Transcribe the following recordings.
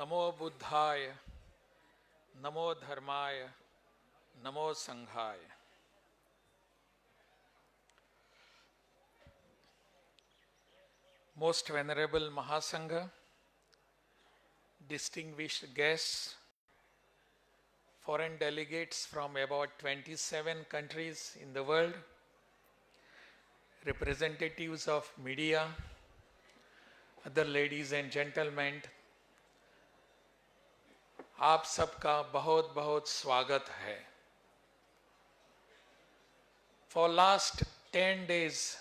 NaMo बुद्धाय, NaMo धर्माय, NaMo संघाय। Most Venerable Mahasangha, distinguished guests, foreign delegates from about 27 countries in the world, representatives of media, other ladies and gentlemen, आप सबका बहुत बहुत स्वागत है। For last 10 days,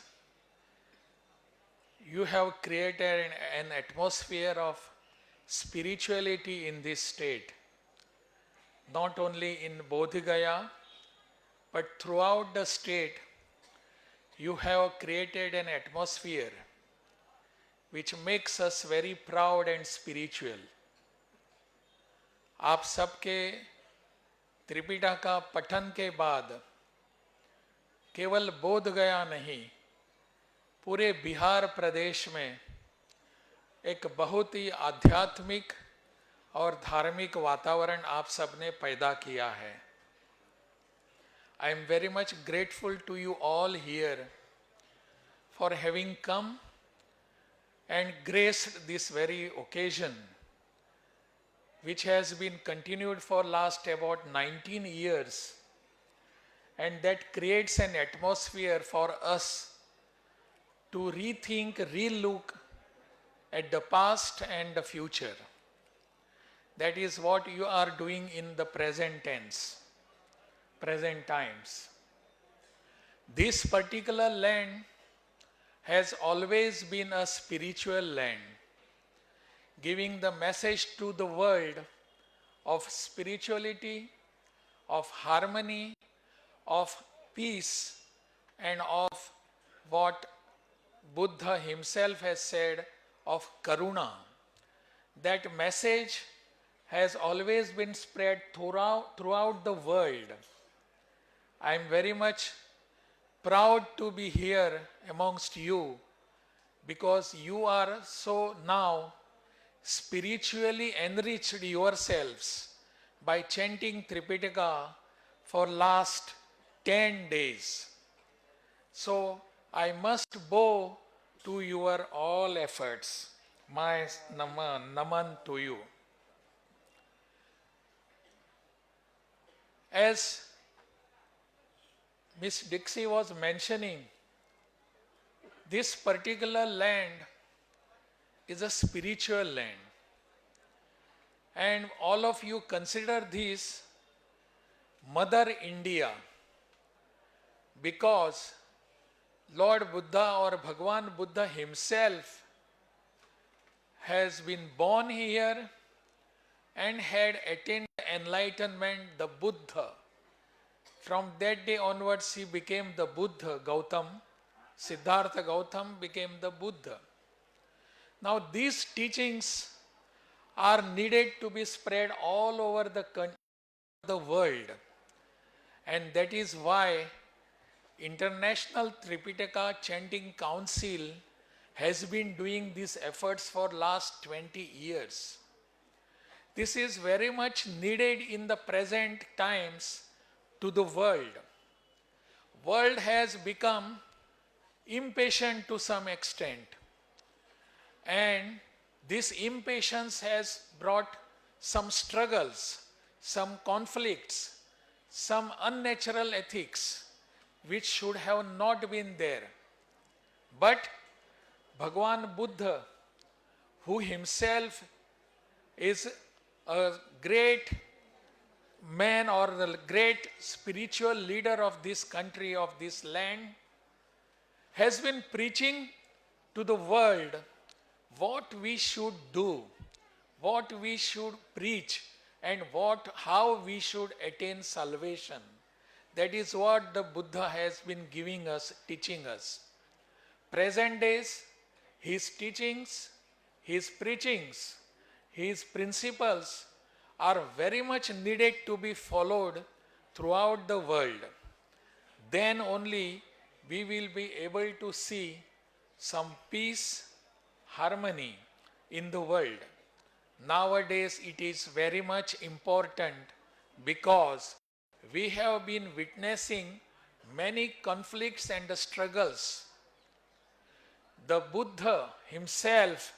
you have created an atmosphere of spirituality in this state, not only in Bodh Gaya, but throughout the state, you have created an atmosphere which makes us very proud and spiritual. आप सबके त्रिपिटका पठन के बाद केवल बोध गया नहीं, पूरे बिहार प्रदेश में एक बहुत ही आध्यात्मिक और धार्मिक वातावरण आप सबने पैदा किया है। I am very much grateful to you all here for having come and graced this very occasion, which has been continued for last about 19 years, and that creates an atmosphere for us to rethink, relook at the past and the future. That is what you are doing in the present tense, present times. This particular land has always been a spiritual land, giving the message to the world of spirituality, of harmony, of peace, and of what Buddha himself has said of karuna. That message has always been spread throughout the world. I am very much proud to be here amongst you because you are so now spiritually enriched yourselves by chanting Tipitaka for last 10 days. So I must bow to your all efforts. My naman to you. As Miss Dixie was mentioning, this particular land is a spiritual land. And all of you consider this Mother India because Lord Buddha or Bhagwan Buddha himself has been born here and had attained enlightenment, the Buddha. From that day onwards, he became the Buddha, Gautam. Siddhartha Gautam became the Buddha. Now, these teachings are needed to be spread all over the world. And that is why International Tripitaka Chanting Council has been doing these efforts for last 20 years. This is very much needed in the present times to the world. World has become impatient to some extent, and this impatience has brought some struggles, some conflicts, some unnatural ethics which should have not been there. But Bhagwan Buddha, who himself is a great man or the great spiritual leader of this country, of this land, has been preaching to the world what we should do, what we should preach, and how we should attain salvation. That is what the Buddha has been giving us, teaching us. Present days, his teachings, his preachings, his principles are very much needed to be followed throughout the world. Then only we will be able to see some peace, harmony in the world. Nowadays it is very much important because we have been witnessing many conflicts and struggles. The Buddha himself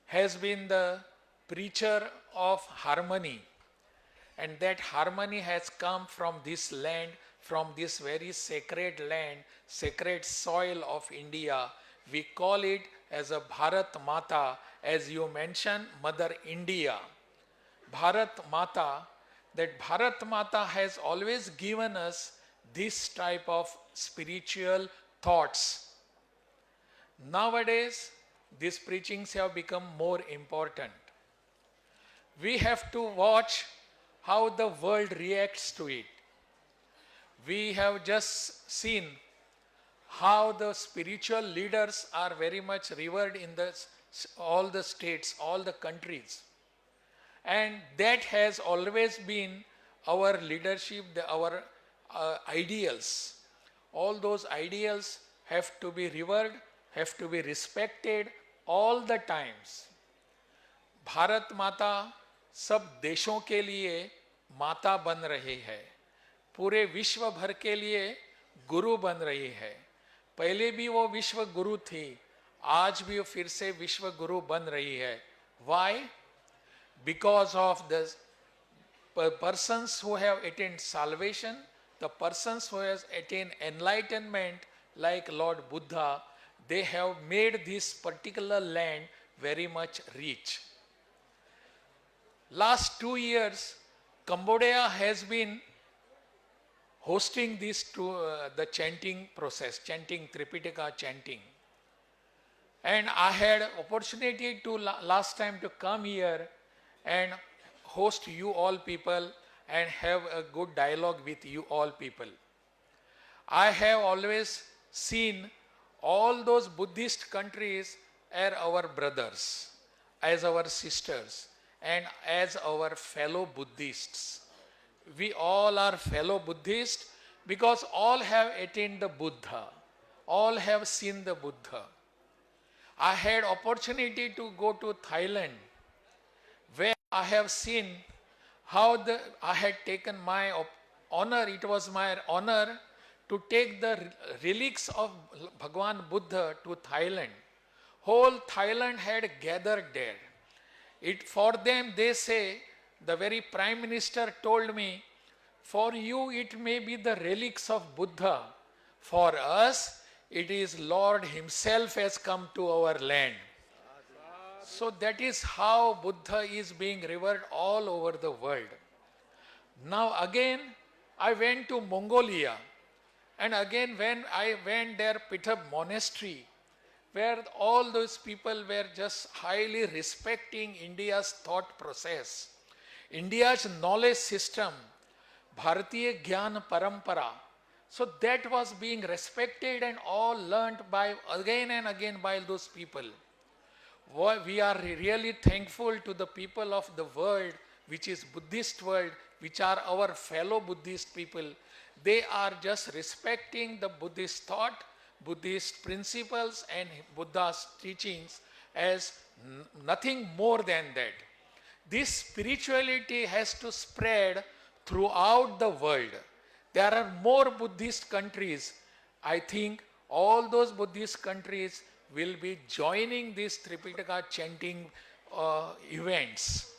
has been the preacher of harmony, and that harmony has come from this land, from this very sacred land, sacred soil of India. We call it as a Bharat Mata, as you mentioned, Mother India. Bharat Mata, that Bharat Mata has always given us this type of spiritual thoughts. Nowadays, these preachings have become more important. We have to watch how the world reacts to it. We have just seen how the spiritual leaders are very much revered in all the states, all the countries. And that has always been our leadership, our ideals. All those ideals have to be revered, have to be respected all the times. Bharat माता सब देशों के लिए माता बन रही है, पूरे विश्व भर के लिए गुरु बन रही है. पहले भी वो विश्व गुरु थी, आज भी वो फिर से विश्व गुरु बन रही है. Why? Because of the persons who have attained salvation, the persons who have attained enlightenment like Lord Buddha, they have made this particular land very much rich. Last 2 years, Cambodia has been hosting the chanting process, chanting, Tripitaka chanting. And I had opportunity to last time to come here and host you all people and have a good dialogue with you all people. I have always seen all those Buddhist countries as our brothers, as our sisters, and as our fellow Buddhists. We all are fellow Buddhists because all have attained the Buddha, all have seen the Buddha. I had opportunity to go to Thailand, where I have seen how I had taken my honor, it was my honor to take the relics of Bhagwan Buddha to Thailand. Whole Thailand had gathered there. For them, they say, the very Prime Minister told me, for you it may be the relics of Buddha. For us, it is Lord himself has come to our land. So that is how Buddha is being revered all over the world. Now again, I went to Mongolia. And again, when I went there, Pithab monastery, where all those people were just highly respecting India's thought process, India's knowledge system, Bharatiya Gyan Parampara. So that was being respected and all learnt by again and again by those people. We are really thankful to the people of the world, which is Buddhist world, which are our fellow Buddhist people. They are just respecting the Buddhist thought, Buddhist principles and Buddha's teachings as nothing more than that. This spirituality has to spread throughout the world. There are more Buddhist countries. I think all those Buddhist countries will be joining these Tripitaka chanting events.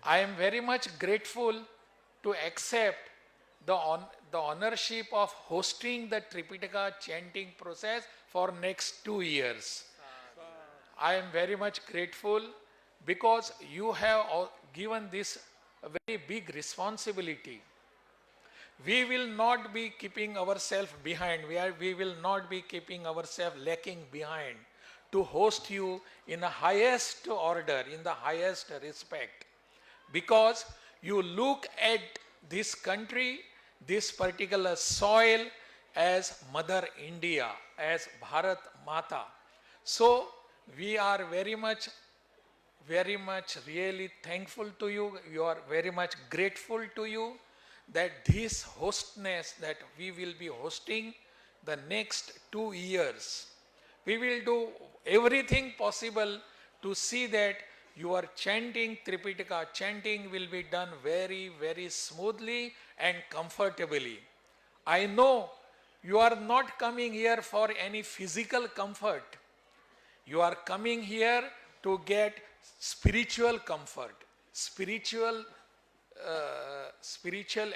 I am very much grateful to accept the ownership of hosting the Tripitaka chanting process for next 2 years. I am very much grateful because you have given this a very big responsibility. We will not be keeping ourselves behind. We will not be keeping ourselves lacking behind to host you in the highest order, in the highest respect. Because you look at this country, this particular soil as Mother India, as Bharat Mata. So we are very much really thankful to you. You are very much grateful to you that this hostness that we will be hosting the next 2 years. We will do everything possible to see that your chanting Tripitaka, chanting will be done very, very smoothly and comfortably. I know you are not coming here for any physical comfort. You are coming here to get spiritual comfort, spiritual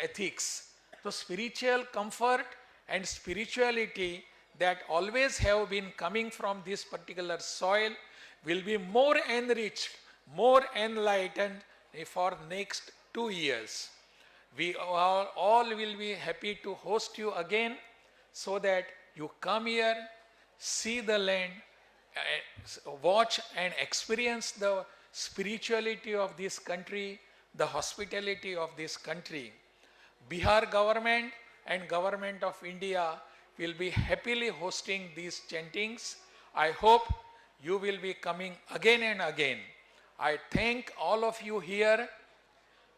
ethics. So spiritual comfort and spirituality that always have been coming from this particular soil will be more enriched, more enlightened for next 2 years. We all will be happy to host you again so that you come here, see the land, watch and experience the spirituality of this country, the hospitality of this country. Bihar government and government of India will be happily hosting these chantings. I hope you will be coming again and again. I thank all of you here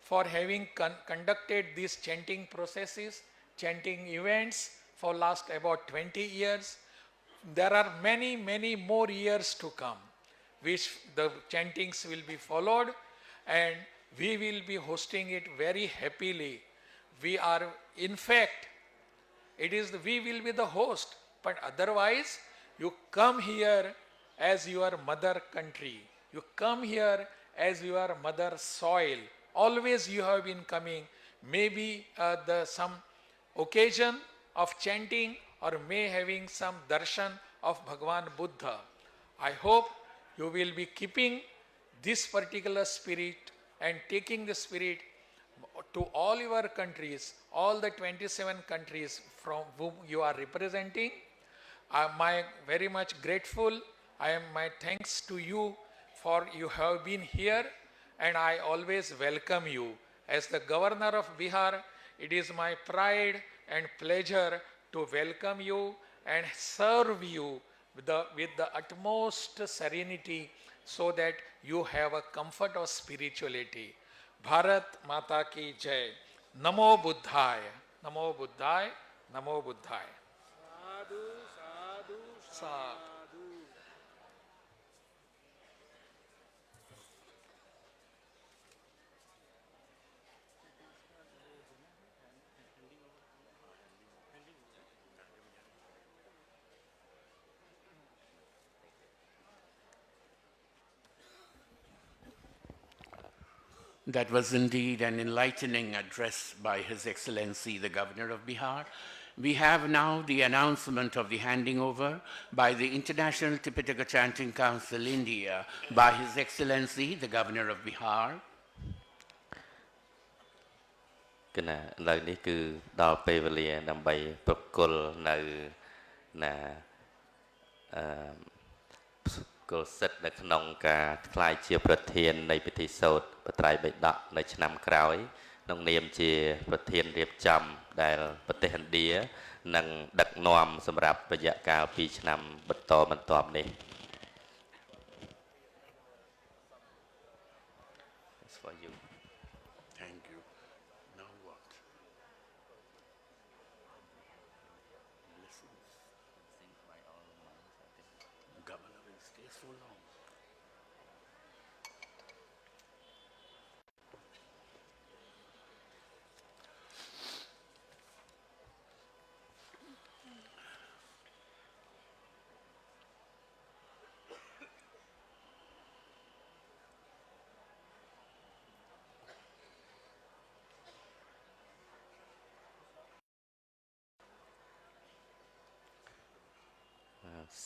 for having conducted these chanting processes, chanting events for last about 20 years. There are many, many more years to come, which the chantings will be followed, and we will be hosting it very happily. We are, in fact, we will be the host, but otherwise, you come here as your mother country. You come here as your mother soil. Always you have been coming. Maybe some occasion of chanting or may having some darshan of Bhagwan Buddha. I hope you will be keeping this particular spirit and taking the spirit to all your countries, all the 27 countries from whom you are representing. I am very much grateful. I am my thanks to you for you have been here, and I always welcome you. As the Governor of Bihar, it is my pride and pleasure to welcome you and serve you with the utmost serenity so that you have a comfort of spirituality. Bharat Mata Ki Jai. Namo Buddhaya. Namo Buddhaya. Namo Buddhaya. Sadhu, sadhu, Sadhu. sadhu. That was indeed an enlightening address by His Excellency, the Governor of Bihar. We have now the announcement of the handing over by the International Tipitaka Chanting Council, India, by His Excellency, the Governor of Bihar. គណៈឥឡូវនេះគឺដល់ពេលវេលាដើម្បីប្រគល់នៅណាអឺគល់សិទ្ធនៅក្នុងការថ្លែងជាប្រធាននៃពិធីសូត្របត្រៃបិដកនៅឆ្នាំក្រោយក្នុងនាមជាប្រធានរៀបចំដែលប្រទេសឥណ្ឌានឹងដឹកនាំសម្រាប់រយៈកាល2ឆ្នាំបន្តបន្ទាប់នេះ It's for you. Thank you. Now what? Blessings. Governor will stay so long.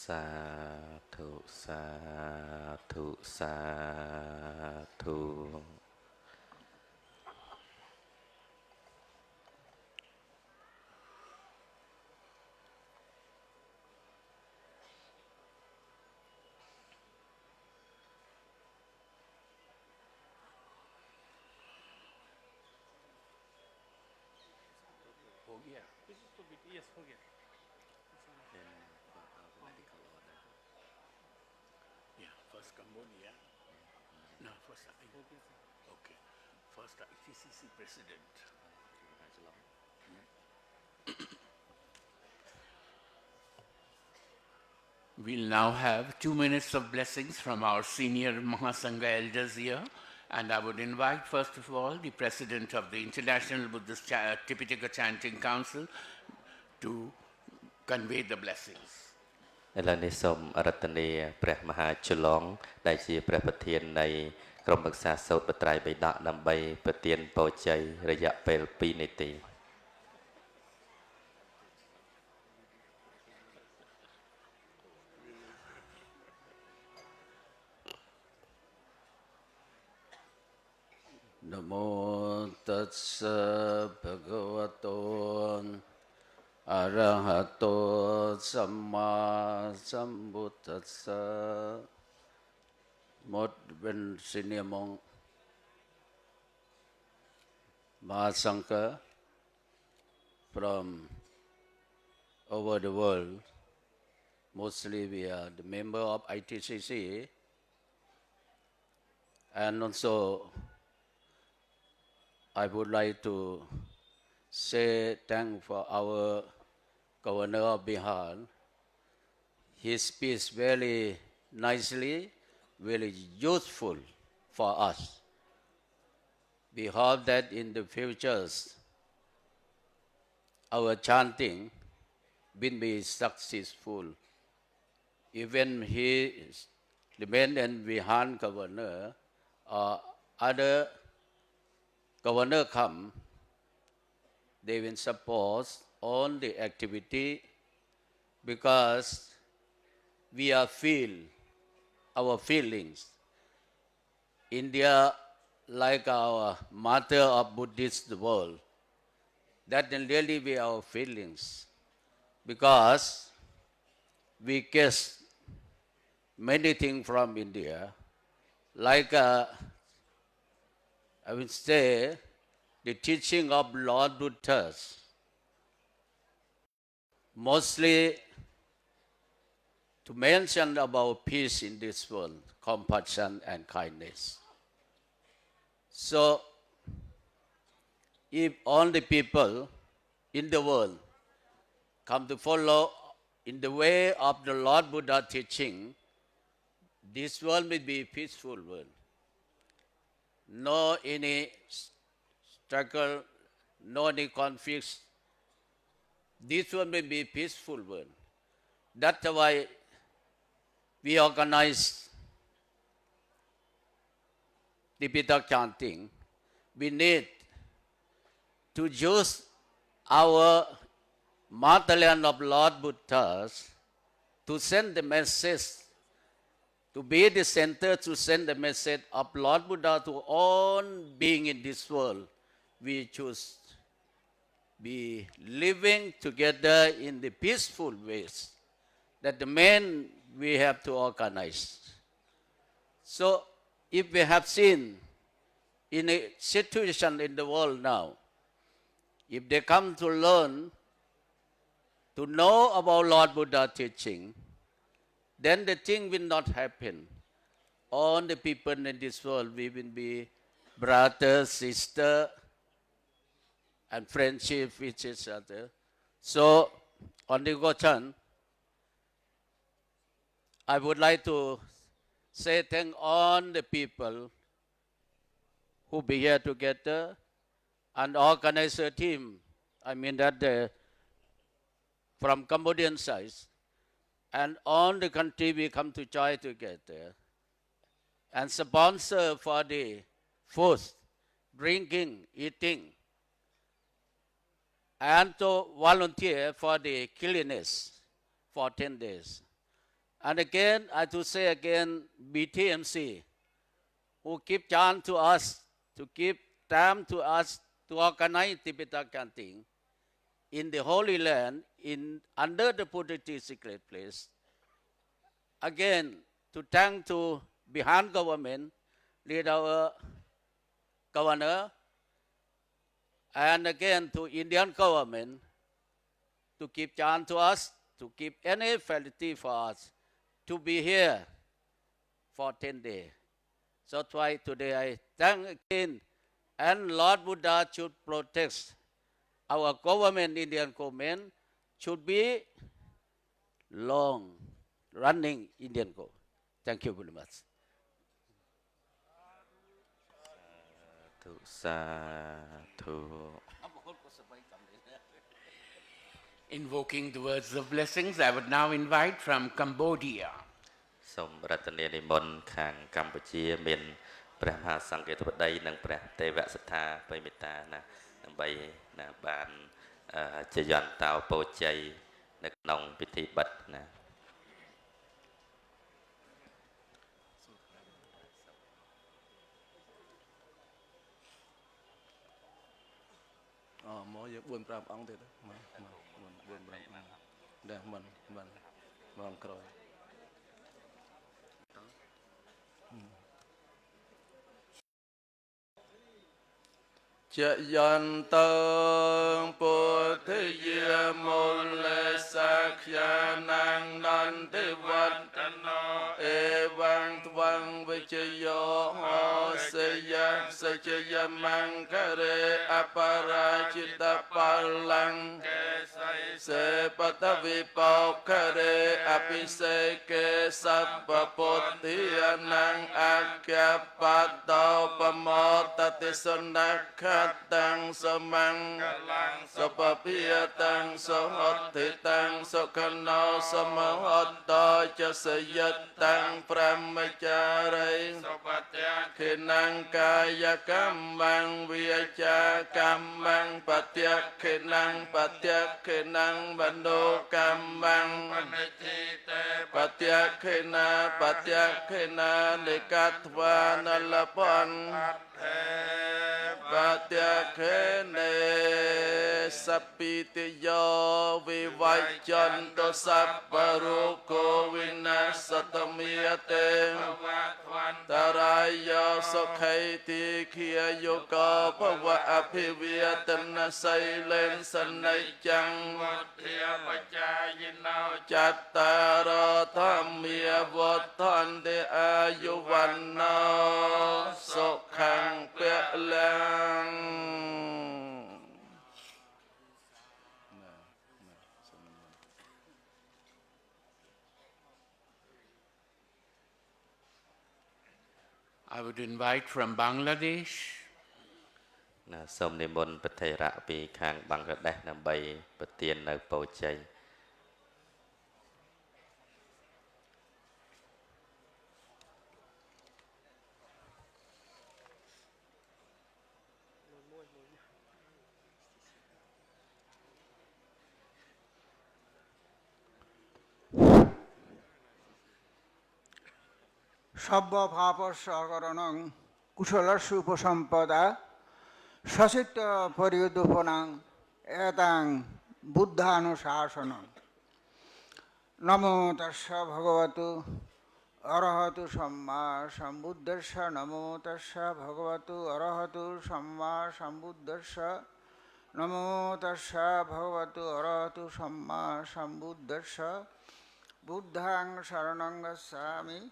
Sadhu, sadhu, sadhu. Oh, yeah. Yes, forget. Yeah, first Cambodia. No, first okay. First ITCC President. We'll now have 2 minutes of blessings from our senior Mahasangha elders here. And I would invite, first of all, the president of the International Buddhist Tipitaka Chanting Council to convey the blessings. ឥឡូវនេះសូមអារាធនាព្រះមហាជលង់ដែលជាព្រះប្រធាននៃក្រុមប្រឹក្សាសូត្របត្រៃបិដកដើម្បីប្រទានពរជ័យរយៈពេល2នាទី Namo tassa bhagavato arahato samma sambuddhassa. Một bên senior monk Mahasangha from over the world. Mostly we are the member of ITCC and also I would like to say thank for our Governor of Bihar. His speech very nicely, very useful for us. We hope that in the futures, our chanting will be successful. Even he remain in Bihar governor or other governor come, they will support all the activity because we are feel our feelings. India, like our mother of Buddhist world, that will really be our feelings because we get many things from India, like I would say the teaching of Lord Buddha, mostly to mention about peace in this world, compassion and kindness. So, if all the people in the world come to follow in the way of the Lord Buddha teaching, this world will be a peaceful world. No any struggle, no any conflicts. This one will be a peaceful world. That's why we organize Tipitaka chanting. We need to use our motherland of Lord Buddha to send the message, to be the center to send the message of Lord Buddha to all beings in this world. We choose be living together in the peaceful ways. That the main we have to organize. So, if we have seen in a situation in the world now, if they come to learn, to know about Lord Buddha teaching, then the thing will not happen. All the people in this world, we will be brothers, sisters, and friendship with each other. So, on the question, I would like to say thank all the people who be here together and organize a team. I mean that from Cambodian side, and all the country we come to join together and sponsor for the food, drinking, eating, and to volunteer for the cleanliness for 10 days. And again, I have to say again, BTMC, who keep chant to us, to keep time to us to organize Tipitaka chanting in the Holy Land, under the Buddhist secret place. Again, to thank to Bihar government, lead our governor, and again to Indian government to keep chant to us, to keep any facility for us to be here for 10 days. So that's why today I thank again, and Lord Buddha should protect our government, Indian government, should be long running Indian Go. Thank you very much. សាធុ Invoking the words of blessings, I would now invite from Cambodia. សូមរតនានិមន្តខាងកម្ពុជាមានព្រះមហាសង្ឃេតបតីនិងព្រះទេវសទ្ធាបិមេតាណាដើម្បីណាបានជាយន្តោពោជ័យនៅក្នុងពិធីបិទណា មកយើង4 5អង្គទៀតមក4 5អង្គដែរមិនក្រោយ Chợ dân tông bồ thế dìa môn lệ sắc gia năng năn thế vật ê vang về chơi yo ho se ya mang ca re apara chita palang se pata vi pao ca re api se ke sabba pothia năng akya patao pamota sonakha tăng so mang so pa pia tăng so hot thị tăng so kano so ma hot to cho se yết tăng brahmachari khi năng kaya cam mang viacha cam mang patyak khi năng bando cam mang patyak khi na likatva nalapan Vatyakene sapitiyo vivajjanto sapparuko vinasatamiyate Tarayo sokhaiti khiyayuko phava abhiviyatana sailen sanaychang Chattaro thammiya votthante ayuvanno sokhang pelang I would invite from Bangladesh. សូមនិមន្តប្រតិរៈពីខាងបង់ក្លាដេសដើម្បីប្រទាននៅពរជ័យ Sabba Papa Sagaranang Kusalashu Pasampada Sasita Pariudupanang Etang Buddhanu Sasanam Namo Tassa Bhagavatu Arahatu Samma Sambuddhassa Namo Tassa Bhagavatu Arahatu Samma Sambuddhassa Namo Tassa Bhagavatu Arahatu Samma Sambuddhassa Buddhang Saranang Gacchami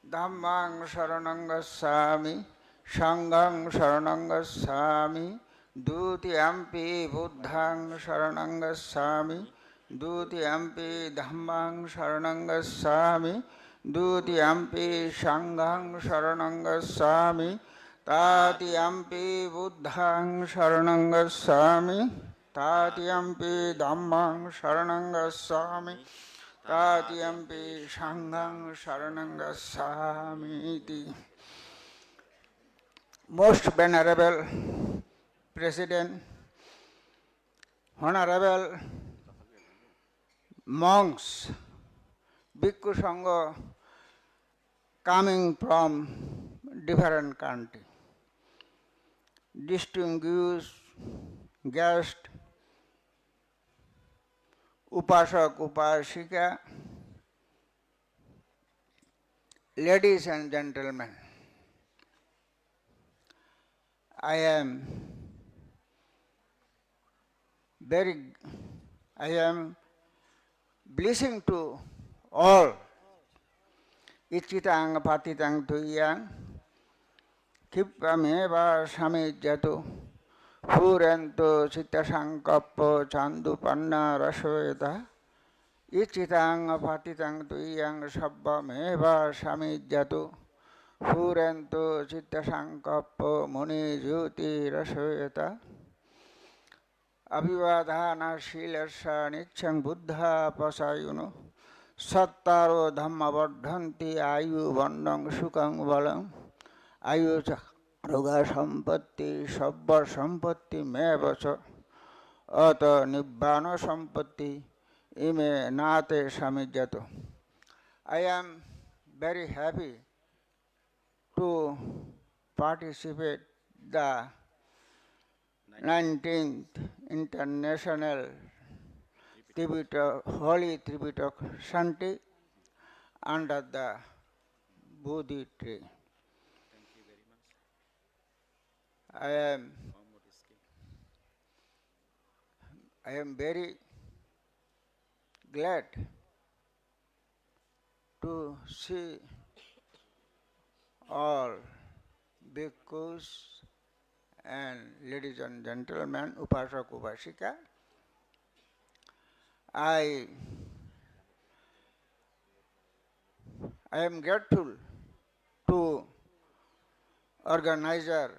Dhammang Saranang Gacchami Sanghang Saranang Gacchami Dutiyampi Buddhang Saranang Gacchami Dutiyampi Dhammang Saranang Gacchami Dutiyampi Sanghang Saranang Gacchami Tatiyampi Buddhang Saranang Gacchami Tatiyampi Dhammang Saranang Gacchami Tatiyampi Sanghang Saranang Gacchami. Most Venerable President, Honorable monks, Bhikkhu Sangha coming from different countries, distinguished guests, Upasak, Upasika, ladies and gentlemen, I am blessing to all. Ichitang patitang tuyang, kipameva samijjatu, puranto citta sankappo chandupanna rasveta, Ichitang patitang tuyang sabbameva samijjatu Puranto citta sankappo muni jyoti rasayata Abhivadhana shilasya nityang buddha pasayuno Sattaro dhamma vardhanti ayu vandang sukang balang Ayu roga sampatti sabba sampatti mevacha Ata nibbana sampatti ime nate samijjato. I am very happy to participate the 19th International Holy Tipitaka Chanting under the Bodhi tree. I am very glad to see all bhikkhus and ladies and gentlemen, Upasak Upasika. I am grateful to organizer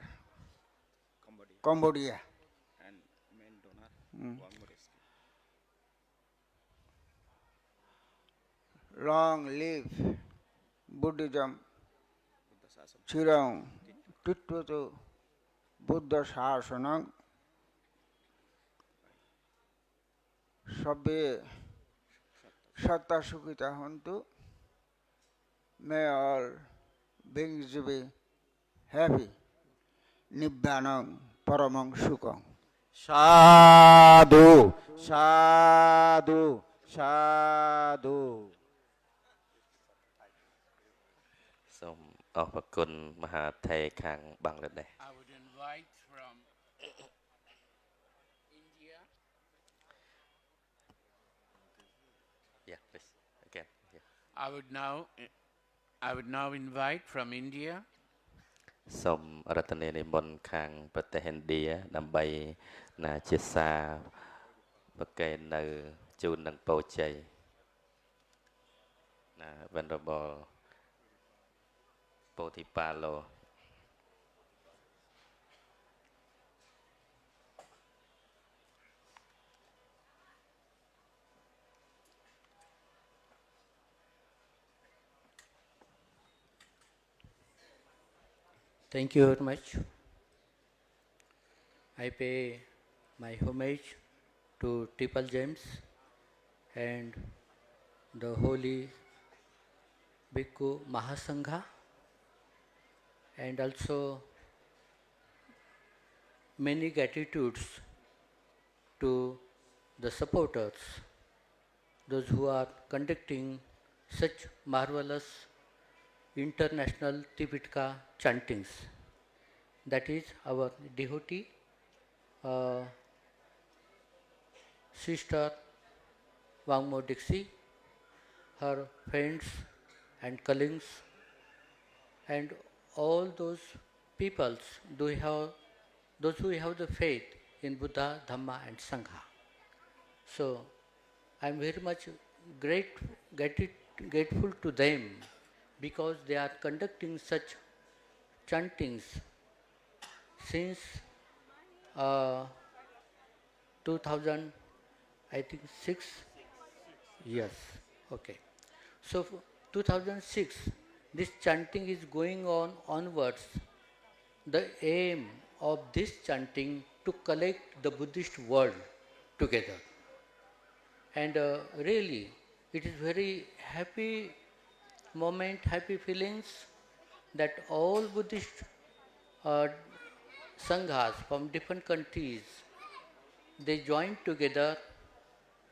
Cambodia. And main donor, Long live Buddhism, Chirang, Tittutu, Buddha Shasanam, Sabbe Satta Sukhita Hantu. May all beings be happy. Nibbanam Paramang Sukham. Sadhu, sadhu, sadhu. សូមអរគុណមហាថេរខាងបង់ក្លាដេស I would invite from India. Yeah, please. Again. Yeah. I would now invite from India សូមរដ្ឋនានិមន្តខាងប្រទេសឥណ្ឌាដើម្បីណាជាសារប្រកេននៅជូននឹងពរជ័យណា Venerable Bodhipalo. Thank you very much. I pay my homage to Triple James and the Holy Bhikkhu Mahasangha, and also many gratitudes to the supporters, those who are conducting such marvelous international Tipitaka chantings. That is our devotee, Sister Wangmo Dixie, her friends and colleagues, and all those peoples those who have the faith in Buddha, Dhamma and Sangha. So I am very much grateful to them because they are conducting such chantings since 2006. Yes, okay. So 2006, this chanting is going on onwards. The aim of this chanting to collect the Buddhist world together. And really, it is very happy moment, happy feelings that all Buddhist sanghas from different countries, they join together,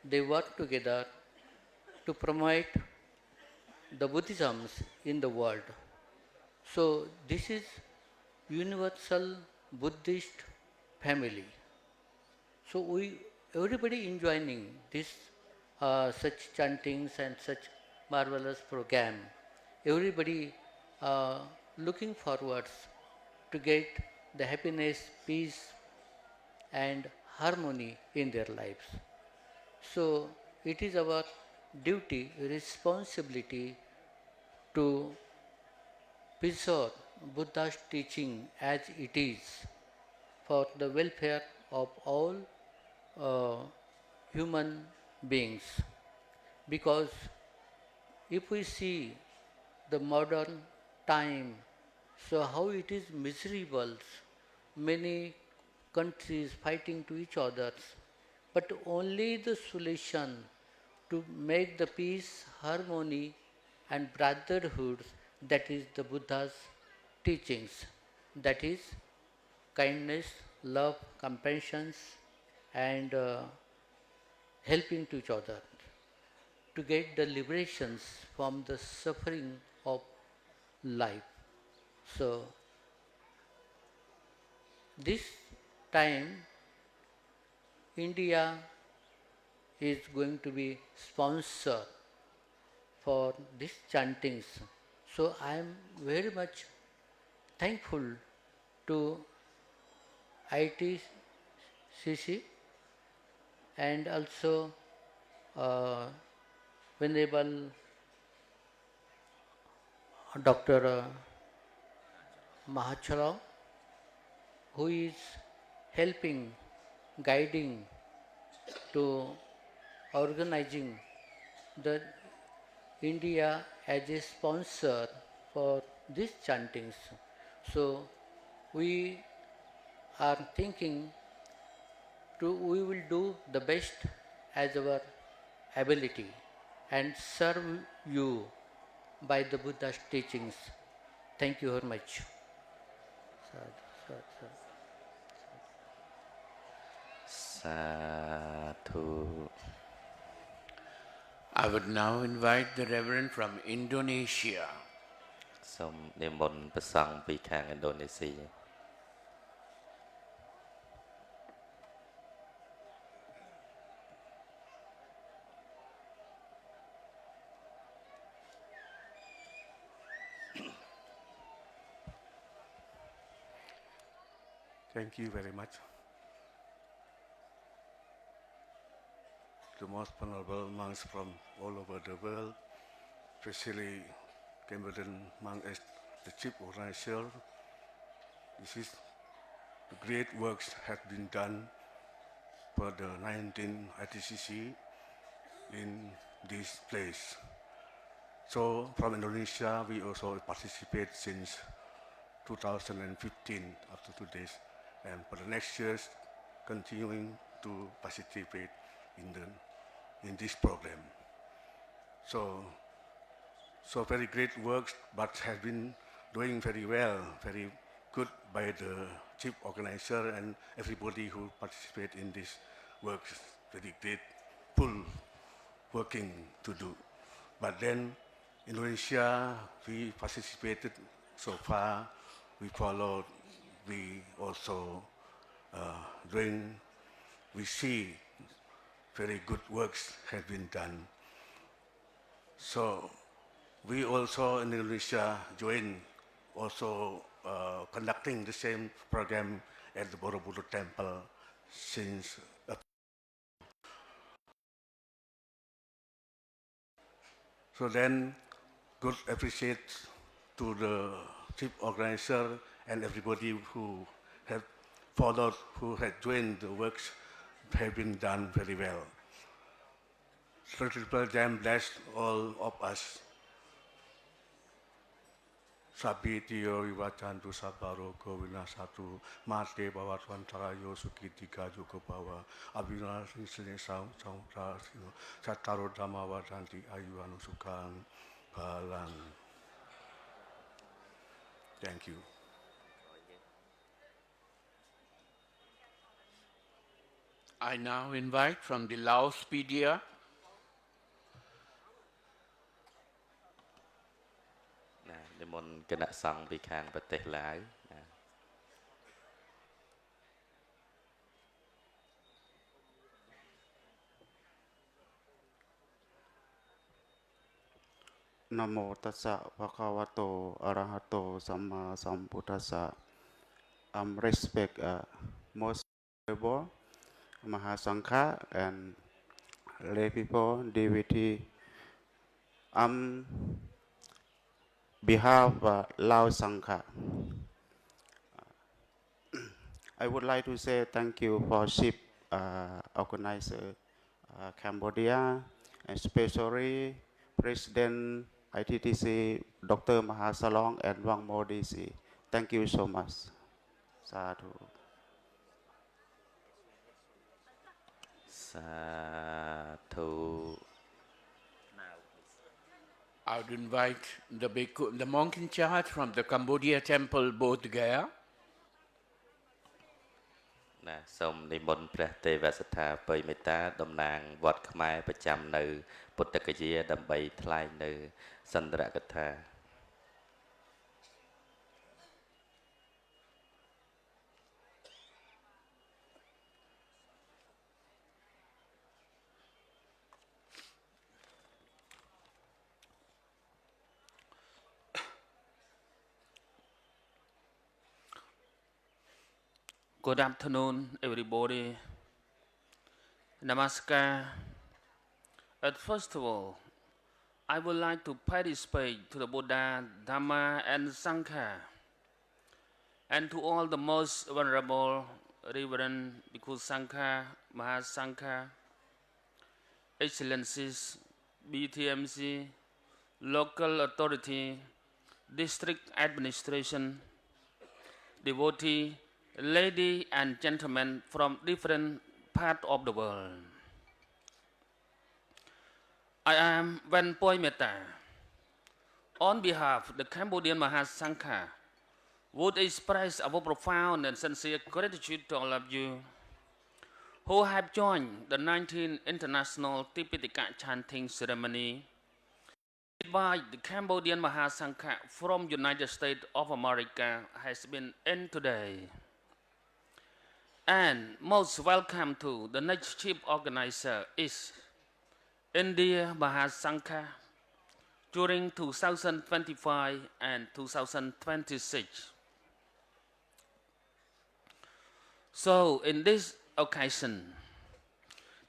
they work together to promote the Buddhisms in the world. So this is universal Buddhist family. So everybody enjoying this such chantings and such marvelous program. Everybody looking forward to get the happiness, peace and harmony in their lives. So it is our duty, responsibility to preserve Buddha's teaching as it is for the welfare of all uh, human beings. Because if we see the modern time, so how it is miserable, many countries fighting to each other, but only the solution to make the peace, harmony and brotherhood, that is the Buddha's teachings, that is kindness, love, compassion and helping to each other to get the liberations from the suffering of life. So this time India is going to be sponsor for these chantings. So I am very much thankful to ITCC and also uh, Venerable Dr. Mahacharao, who is helping, guiding to organizing the India as a sponsor for these chantings. So we are thinking we will do the best as our ability and serve you by the Buddha's teachings. Thank you very much. Sadhu, sadhu, Sadhu. I would now invite the Reverend from Indonesia. សូមនិមន្តព្រះសង្ឃពីខាងឥណ្ឌូនេស៊ី Thank you very much. The most honorable monks from all over the world, especially Cambodian monk as the chief organizer. This is the great works have been done for the 19 ITCC in this place. So from Indonesia, we also participate since 2015 up to today, and for the next years, continuing to participate in this program. So very great works, but have been doing very well, very good by the chief organizer and everybody who participate in this works. Very great, full working to do. But then Indonesia, we participated so far. We followed. We also doing. We see very good works have been done. So we also in Indonesia join also conducting the same program at the Borobudur Temple since so then good appreciate to the chief organizer and everybody who have followed, who had joined the works have been done very well. Triple Jam bless all of us. Sabitiyo Iwachantu Sabaro Govina Satu Mate Bawatwantarayo Sukitika Jukopawa Abhina Sine Sound Sataro Dhammawatanti Ayuanu Sukan Palang. Thank you. I now invite from the Laospedia, និមន្តគណៈសង្ឃពីខាងប្រទេសឡាវ Namo tassa bhagavato arahato samma sambuddhassa. Respect most honorable Mahasangha and lay people, devotee On behalf of Lao Sangha, I would like to say thank you for ship organizer Cambodia, especially President ITTC Dr. Mahasalong and Wang Modisi. Thank you so much. Sadhu. สาธุ I would invite the monk in charge from the Cambodia temple, Bodh Gaya. ណាសូមនិមន្តព្រះទេវស្ថាបិមេតាតំណាងវត្តខ្មែរប្រចាំនៅពុទ្ធគយាដើម្បីថ្លែងនៅសន្ទរកថា Good afternoon, everybody. Namaskar. First of all, I would like to participate to the Buddha, Dhamma, and Sangha, and to all the most venerable, reverend Bhikkhu Sangha, Mahasangha, Excellencies, BTMC, local authority, district administration, devotee, ladies and gentlemen from different parts of the world. I am Van Poi Metta. On behalf of the Cambodian Mahasangha, would express our profound and sincere gratitude to all of you who have joined the 19th International Tipitaka Chanting Ceremony by the Cambodian Mahasangha from United States of America has been end today. And most welcome to the next chief organizer is India Mahasangha during 2025 and 2026. So in this occasion,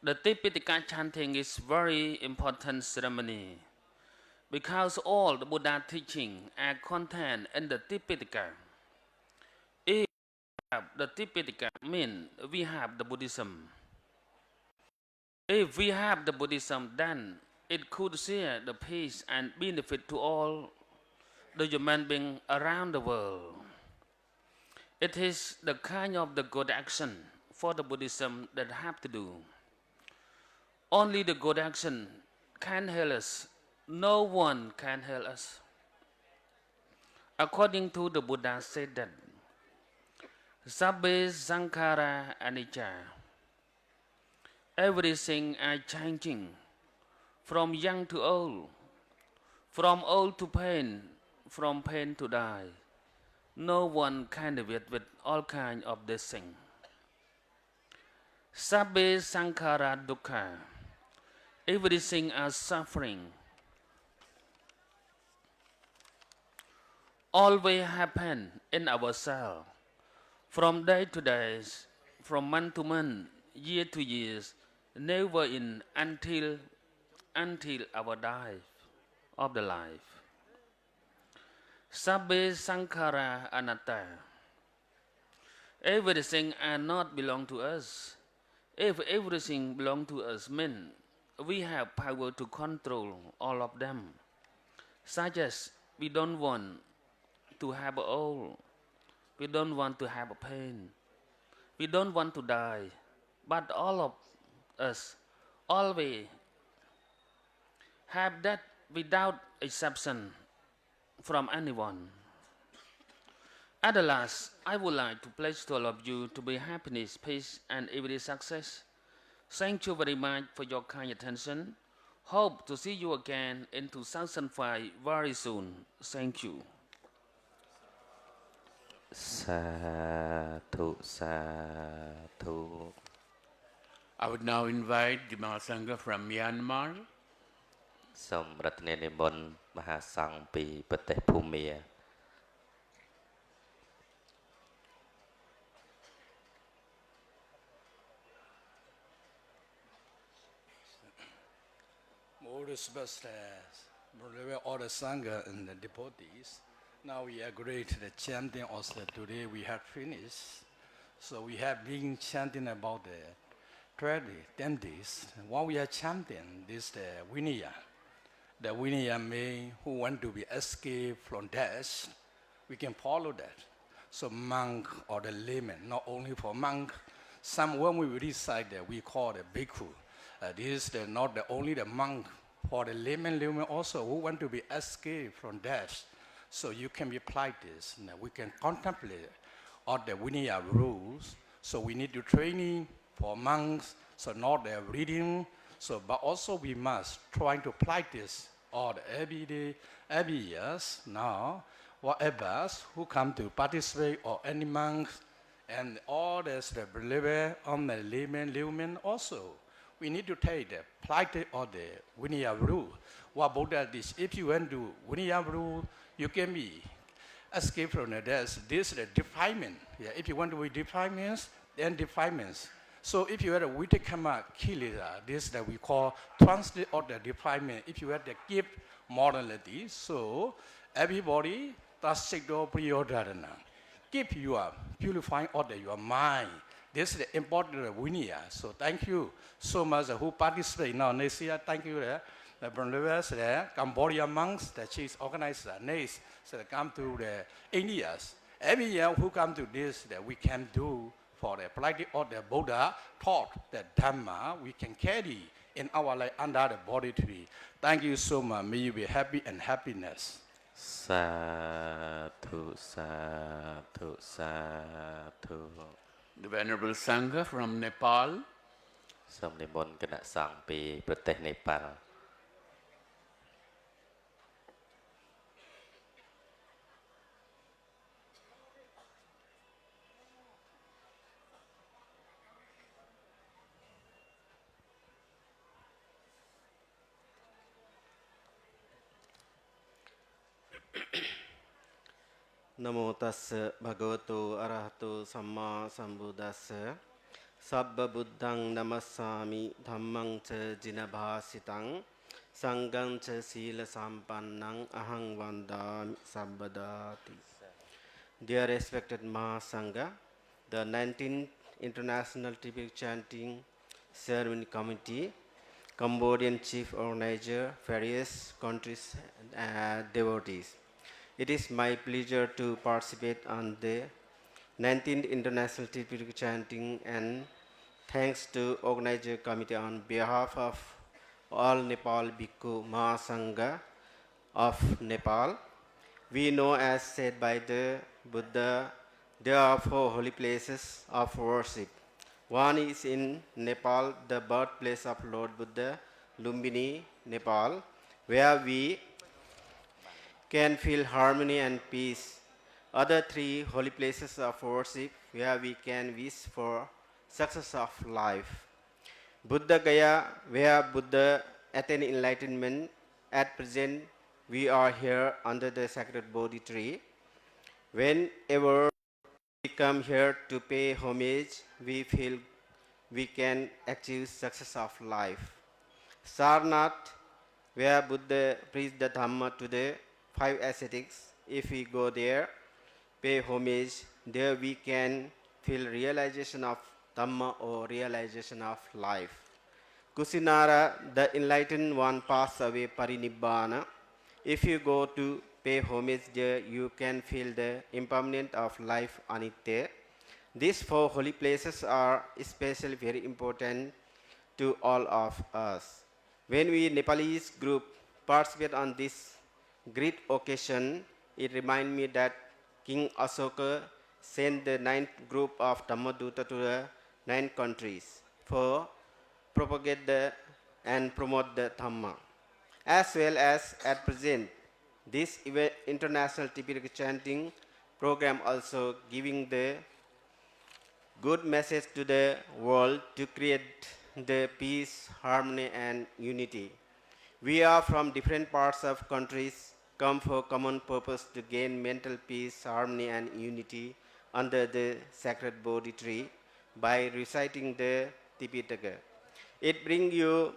the Tipitaka chanting is very important ceremony because all the Buddha teaching are contained in the Tipitaka. The Tipitaka means we have the Buddhism. If we have the Buddhism, then it could share the peace and benefit to all the human beings around the world. It is the kind of the good action for the Buddhism that have to do. Only the good action can help us. No one can help us. According to the Buddha said that Sabbe Sankhara Anicca. Everything is changing, from young to old, from old to pain, from pain to die. No one can live with all kinds of this thing. Sabbe Sankhara Dukkha. Everything is suffering. Always happen in ourselves. From day to day, from month to month, year to year, never in until our life of the life. Sabbe Sankhara Anatta. Everything are not belong to us. If everything belong to us, mean we have power to control all of them. Such as we don't want to have all. We don't want to have a pain. We don't want to die. But all of us always have that without exception from anyone. At the last, I would like to pledge to all of you to be happiness, peace, and every success. Thank you very much for your kind attention. Hope to see you again in 2005 very soon. Thank you. សាធុសាធុ I would now invite the Mahasangha from Myanmar. សូមរតនានិមន្តមហាសង្ឃពីប្រទេសភូមា Modus Bastas. all the Sangha and the devotees. Now we agree to the chanting also today we have finished. So we have been chanting about the 10 days. While we are chanting, this the Vinaya. The Vinaya means who want to be escaped from death, we can follow that. So monk or the layman, not only for monk, some when we recite that we call the bhikkhu. This is not only the monk, for the layman also who want to be escaped from death. So you can be applied this. Now we can contemplate all the Vinaya rules. So we need to training for monks, so not the reading. So but also we must try to apply this all every day, every years now. Whatever who come to participate or any monks and all this the believer on the layman also. We need to take the plight or the Vinaya rule. What Buddha is, if you want to Vinaya rule, you can be escape from the death. This is the defilement. Yeah, if you want to be defilements, then defilements. So if you had a Vitakama Kilita, this that we call translate or the defilement. If you had the gift morality, so everybody does take the pre-order. Keep your purifying order, your mind. This is the important Vinaya. So thank you so much who participate now next year. Thank you the believers there, Cambodia monks, the chief organizer, next, so they come to the Indias. Every year who come to this, that we can do for the polity of the Buddha taught the Dhamma we can carry in our life under the body tree. Thank you so much. May you be happy and happiness. สาธุสาธุสาธุ The Venerable Sangha from Nepal. សូមនិមន្តគណៈសង្ឃពីប្រទេសនេប៉ាល់ Namo tassa bhagavato arahato samma sambuddhassa Sabba buddhang namassami dhammang cha jinabhasitang Sanghang cha sila sampannang ahang vandami sabbadati. Dear respected Mahasangha, the 19th International Tipitaka Chanting Ceremony Committee, Cambodian Chief Organizer, various countries and devotees. It is my pleasure to participate on the 19th International Tipitaka Chanting and thanks to Organizer Committee on behalf of all Nepal Bhikkhu Mahasangha of Nepal. We know as said by the Buddha, there are 4 holy places of worship. One is in Nepal, the birthplace of Lord Buddha, Lumbini, Nepal, where we can feel harmony and peace. Other 3 holy places of worship where we can wish for success of life. Buddha Gaya, where Buddha attained enlightenment. At present, we are here under the sacred Bodhi tree. Whenever we come here to pay homage, we feel we can achieve success of life. Sarnath, where Buddha preached the Dhamma to the 5 ascetics. If we go there, pay homage, there we can feel realization of Dhamma or realization of life. Kusinara, the enlightened one, passed away parinibbana. If you go to pay homage there, you can feel the impermanence of life anitya. These 4 holy places are especially very important to all of us. When we Nepalese group participate on this great occasion, it reminds me that King Asoka sent the 9th group of Dhammaduta to the 9 countries for propagate and promote the Dhamma. As well as at present, this international Tipitaka chanting program also giving the good message to the world to create the peace, harmony and unity. We are from different parts of countries, come for common purpose to gain mental peace, harmony and unity under the sacred Bodhi tree by reciting the Tipitaka. It brings you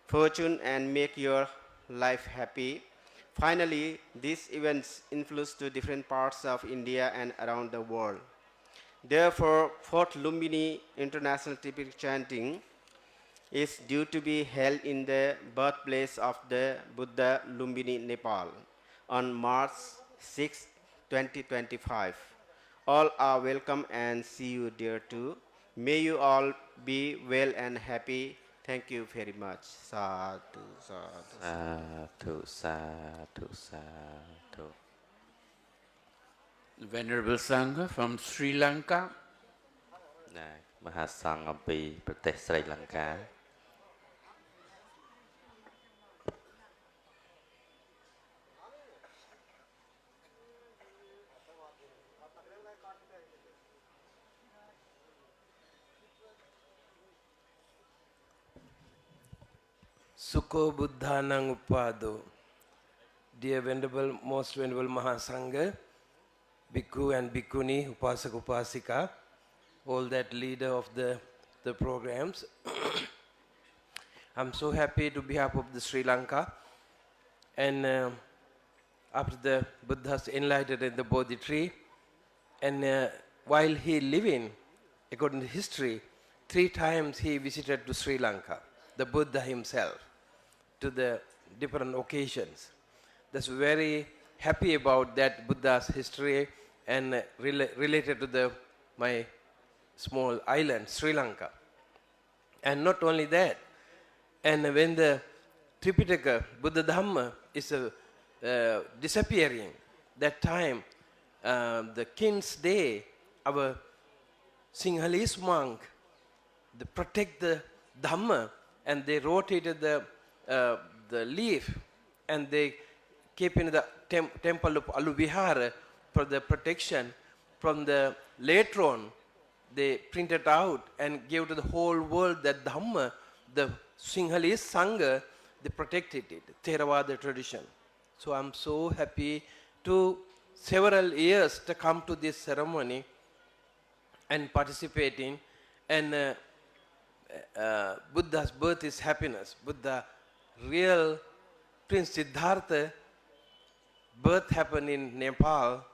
fortune and make your life happy. Finally, these events influence to different parts of India and around the world. Therefore, 4th Lumbini International Tipitaka Chanting is due to be held in the birthplace of the Buddha Lumbini, Nepal on March 6, 2025. All are welcome and see you there too. May you all be well and happy. Thank you very much. Sadhu, sadhu. สาธุสาธุสาธุ Venerable Sangha from Sri Lanka. ណាមហាសង្ឃអំពីប្រទេសស្រីលង្កា Sukho Buddhanang Upado. Dear Venerable, Most Venerable Mahasangha, Bhikkhu and Bhikkhuni, Upasak Upasika, all that leader of the programs. I'm so happy to behalf of the Sri Lanka, and after the Buddha's enlightened in the Bodhi tree, and while he living, according to history, 3 times he visited to Sri Lanka, the Buddha himself, to the different occasions. That's very happy about that Buddha's history and related to my small island, Sri Lanka. And not only that, and when the Tipitaka, Buddha Dhamma is disappearing, that time, the King's Day, our Sinhalese monk, they protect the Dhamma, and they rotated the leaf, and they keep in the temple of Aluvihara for the protection. From the later on, they printed out and gave to the whole world that Dhamma, the Sinhalese Sangha, they protected it, Theravada tradition. So I'm so happy to several years to come to this ceremony and participating. And Buddha's birth is happiness. Buddha, real Prince Siddhartha, birth happened in Nepal,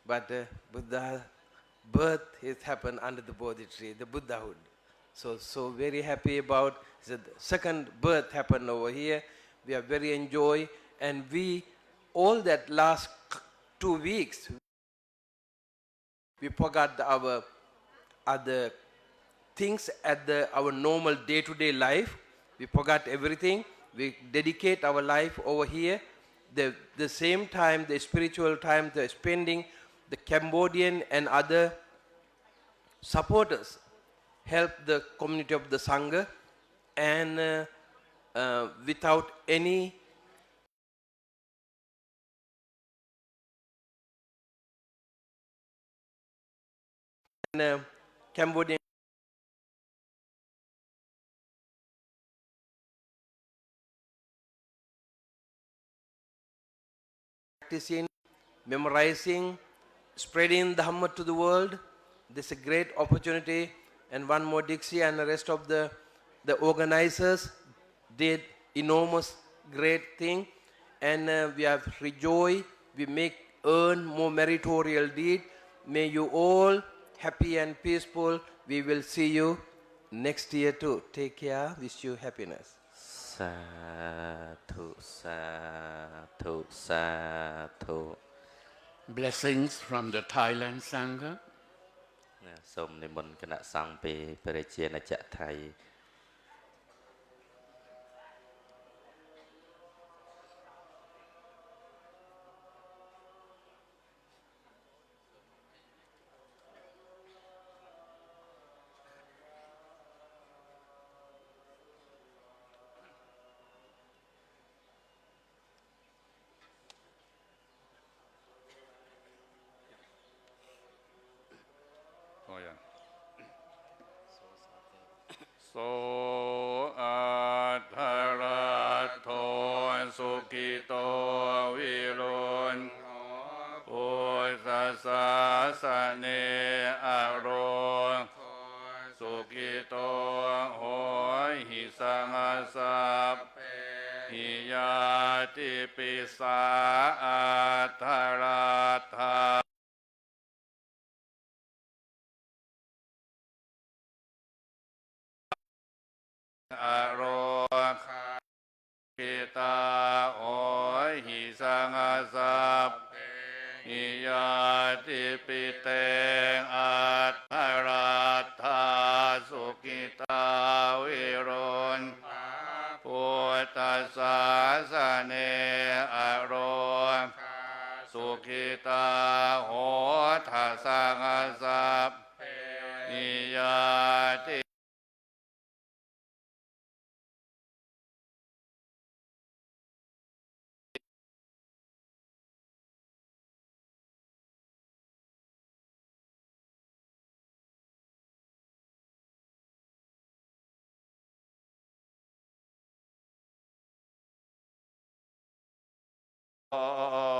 but Buddha's birth is happened under the Bodhi tree, the Buddhahood. So very happy about the second birth happened over here. We are very enjoy, and we all that last 2 weeks we forgot our other things at our normal day-to-day life. We forgot everything. We dedicate our life over here. The same time, the spiritual time, the spending, the Cambodian and other supporters help the community of the Sangha, and without any Cambodian practicing, memorizing, spreading Dhamma to the world. This is a great opportunity. And one more Dixie and the rest of the organizers did enormous great thing. And we have rejoiced. We earn more meritorial deed. May you all happy and peaceful. We will see you next year too. Take care. Wish you happiness. สาธุสาธุสาธุ Blessings from the Thailand Sangha. សូមនិមន្តគណៈសង្ឃពីព្រះរាជាណាចក្រថៃ Oh yeah. So Atharato Sukito Virun Osasasane Aro Sukito Hoi Hisangasap Hiya ติปิสาอัทธราธาอโรคาคิตาโอหิสังสัพหิยาติปิเตอัตถราธาสุขิตาวิรุณพุทธศาสเนอโรสุขิตาโหทัสสังสัพหิยาติ โ